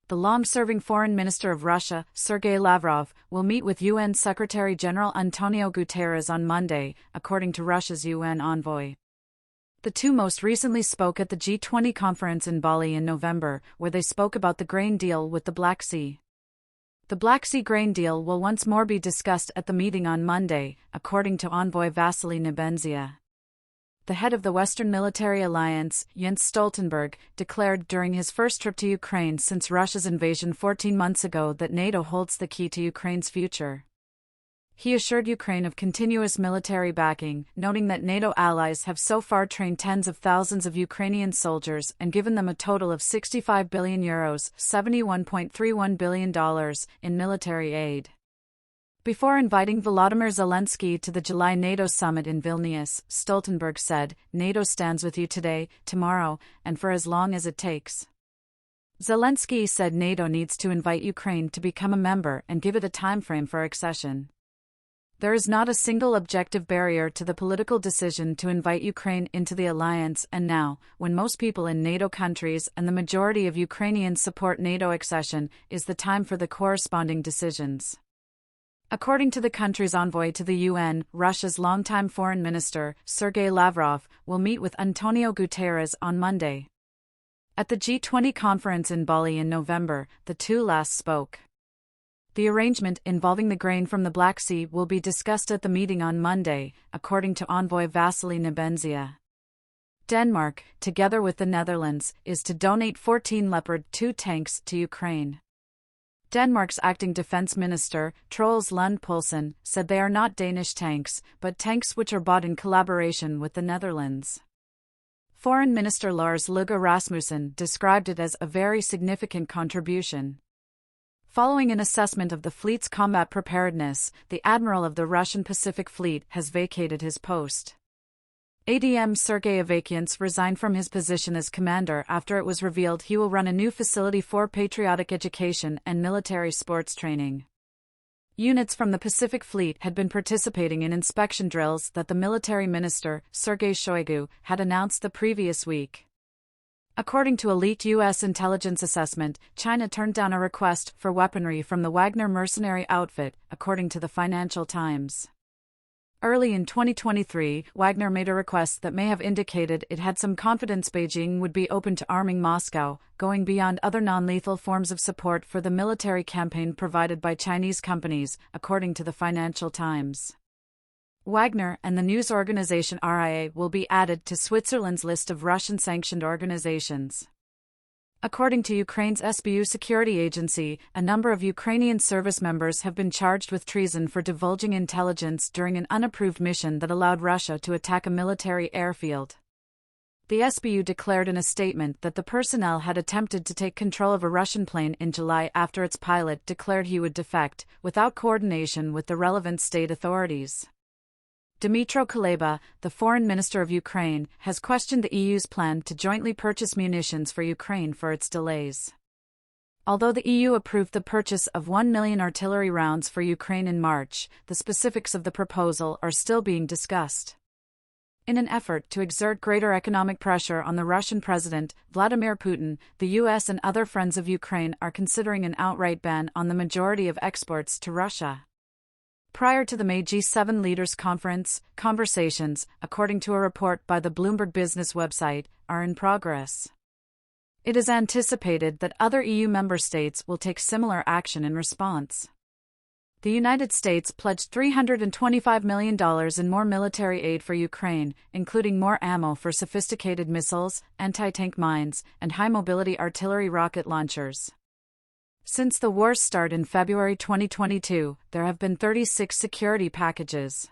The long-serving Foreign Minister of Russia, Sergei Lavrov, will meet with UN Secretary-General Antonio Guterres on Monday, according to Russia's UN envoy. The two most recently spoke at the G20 conference in Bali in November, where they spoke about the grain deal with the Black Sea. The Black Sea grain deal will once more be discussed at the meeting on Monday, according to envoy Vasily Nebenzia. The head of the Western Military Alliance, Jens Stoltenberg, declared during his first trip to Ukraine since Russia's invasion 14 months ago that NATO holds the key to Ukraine's future. He assured Ukraine of continuous military backing, noting that NATO allies have so far trained tens of thousands of Ukrainian soldiers and given them a total of €65 billion, $71.31 billion, in military aid. Before inviting Volodymyr Zelensky to the July NATO summit in Vilnius, Stoltenberg said, "NATO stands with you today, tomorrow, and for as long as it takes." Zelensky said NATO needs to invite Ukraine to become a member and give it a timeframe for accession. There is not a single objective barrier to the political decision to invite Ukraine into the alliance, and now, when most people in NATO countries and the majority of Ukrainians support NATO accession, is the time for the corresponding decisions. According to the country's envoy to the UN, Russia's longtime foreign minister, Sergei Lavrov, will meet with Antonio Guterres on Monday. At the G20 conference in Bali in November, the two last spoke. The arrangement involving the grain from the Black Sea will be discussed at the meeting on Monday, according to envoy Vasily Nebenzia. Denmark, together with the Netherlands, is to donate 14 Leopard 2 tanks to Ukraine. Denmark's acting defense minister, Troels Lund Poulsen, said they are not Danish tanks, but tanks which are bought in collaboration with the Netherlands. Foreign Minister Lars Løkke Rasmussen described it as a very significant contribution. Following an assessment of the fleet's combat preparedness, the admiral of the Russian Pacific Fleet has vacated his post. ADM Sergei Avakiants resigned from his position as commander after it was revealed he will run a new facility for patriotic education and military sports training. Units from the Pacific Fleet had been participating in inspection drills that the military minister, Sergei Shoigu, had announced the previous week. According to a leaked U.S. intelligence assessment, China turned down a request for weaponry from the Wagner mercenary outfit, according to the Financial Times. Early in 2023, Wagner made a request that may have indicated it had some confidence Beijing would be open to arming Moscow, going beyond other non-lethal forms of support for the military campaign provided by Chinese companies, according to the Financial Times. Wagner and the news organization RIA will be added to Switzerland's list of Russian-sanctioned organizations. According to Ukraine's SBU security agency, a number of Ukrainian service members have been charged with treason for divulging intelligence during an unapproved mission that allowed Russia to attack a military airfield. The SBU declared in a statement that the personnel had attempted to take control of a Russian plane in July after its pilot declared he would defect, without coordination with the relevant state authorities. Dmytro Kuleba, the foreign minister of Ukraine, has questioned the EU's plan to jointly purchase munitions for Ukraine for its delays. Although the EU approved the purchase of 1 million artillery rounds for Ukraine in March, the specifics of the proposal are still being discussed. In an effort to exert greater economic pressure on the Russian president, Vladimir Putin, the US and other friends of Ukraine are considering an outright ban on the majority of exports to Russia. Prior to the May G7 Leaders Conference, conversations, according to a report by the Bloomberg Business website, are in progress. It is anticipated that other EU member states will take similar action in response. The United States pledged $325 million in more military aid for Ukraine, including more ammo for sophisticated missiles, anti-tank mines, and high-mobility artillery rocket launchers. Since the war's start in February 2022, there have been 36 security packages.